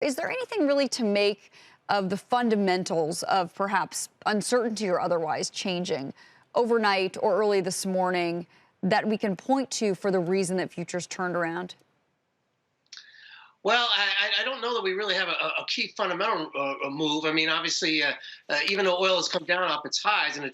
Is there anything really to make of the fundamentals of perhaps uncertainty or otherwise changing overnight or early this morning that we can point to for the reason that futures turned around? Well, I don't know that we really have a key fundamental move. I mean, obviously, even though oil has come down off its highs, and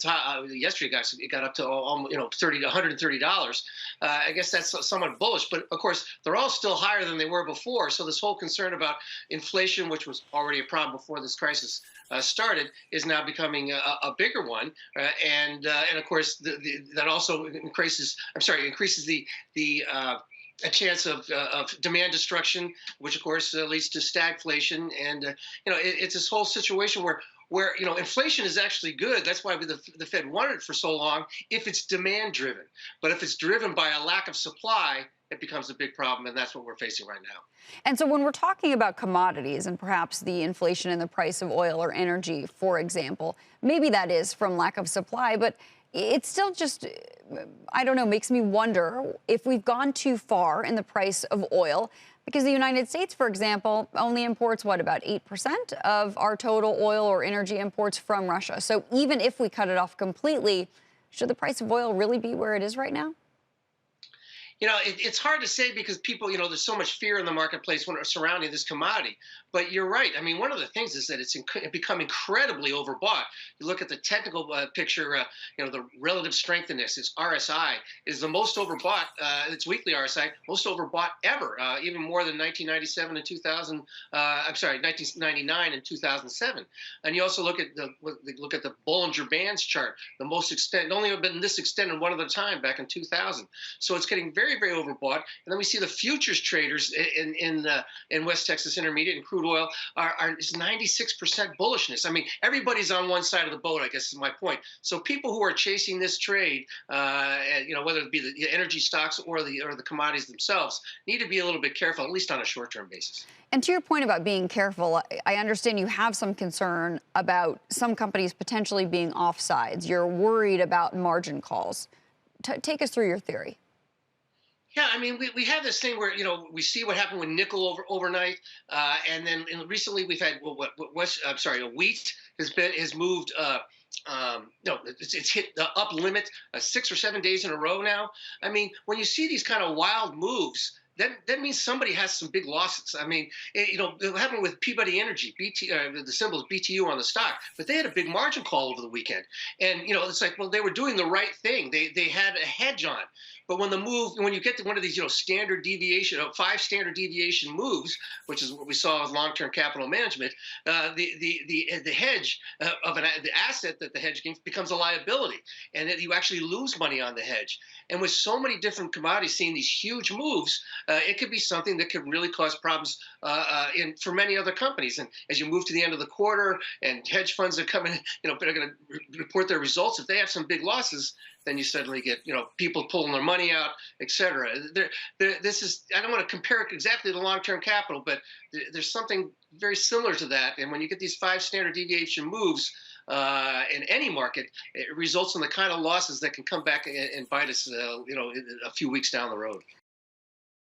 yesterday it got up to almost, $130. I guess that's somewhat bullish. But of course, they're all still higher than they were before. So this whole concern about inflation, which was already a problem before this crisis started, is now becoming a bigger one. And of course, that also increases the a chance of demand destruction, which of course leads to stagflation, and it's this whole situation where inflation is actually good. That's why the Fed wanted it for so long, if it's demand driven. But if it's driven by a lack of supply, it becomes a big problem, and that's what we're facing right now. And so when we're talking about commodities and perhaps the inflation in the price of oil or energy, for example, maybe that is from lack of supply, but it's still just, I don't know, makes me wonder if we've gone too far in the price of oil, because the United States, for example, only imports, about 8% of our total oil or energy imports from Russia. So even if we cut it off completely, should the price of oil really be where it is right now? It's hard to say because people, there's so much fear in the marketplace surrounding this commodity. But you're right. I mean, one of the things is that it's become incredibly overbought. You look at the technical picture, the relative strength in this. Its RSI is the most overbought. Its weekly RSI, most overbought ever, even more than 1997 and 2000. 1999 and 2007. And you also look at the Bollinger Bands chart, the most extent, only been this extended one other time back in 2000. So it's getting very, very overbought. And then we see the futures traders in West Texas Intermediate and crude oil is 96% bullishness. I mean, everybody's on one side of the boat, I guess is my point. So people who are chasing this trade, whether it be the energy stocks or the commodities themselves, need to be a little bit careful, at least on a short-term basis. And to your point about being careful, I understand you have some concern about some companies potentially being offsides. You're worried about margin calls. Take us through your theory. Yeah, I mean, we have this thing where we see what happened with nickel overnight, and then recently we've had wheat has moved. It's hit the up limit 6 or 7 days in a row now. I mean, when you see these kind of wild moves, that means somebody has some big losses. I mean, it happened with Peabody Energy, the symbol is BTU on the stock, but they had a big margin call over the weekend. And, it's like, well, they were doing the right thing. They had a hedge on. But when you get to one of these, standard deviation, 5 standard deviation moves, which is what we saw with long-term capital management, the hedge the asset that the hedge gains becomes a liability, and that you actually lose money on the hedge. And with so many different commodities seeing these huge moves, it could be something that could really cause problems for many other companies. And as you move to the end of the quarter, and hedge funds are coming, they're going to report their results. If they have some big losses, then you suddenly get, people pulling their money out, et cetera. This is, I don't want to compare it exactly to long-term capital, but there's something very similar to that. And when you get these 5 standard deviation moves in any market, it results in the kind of losses that can come back and bite us, a few weeks down the road.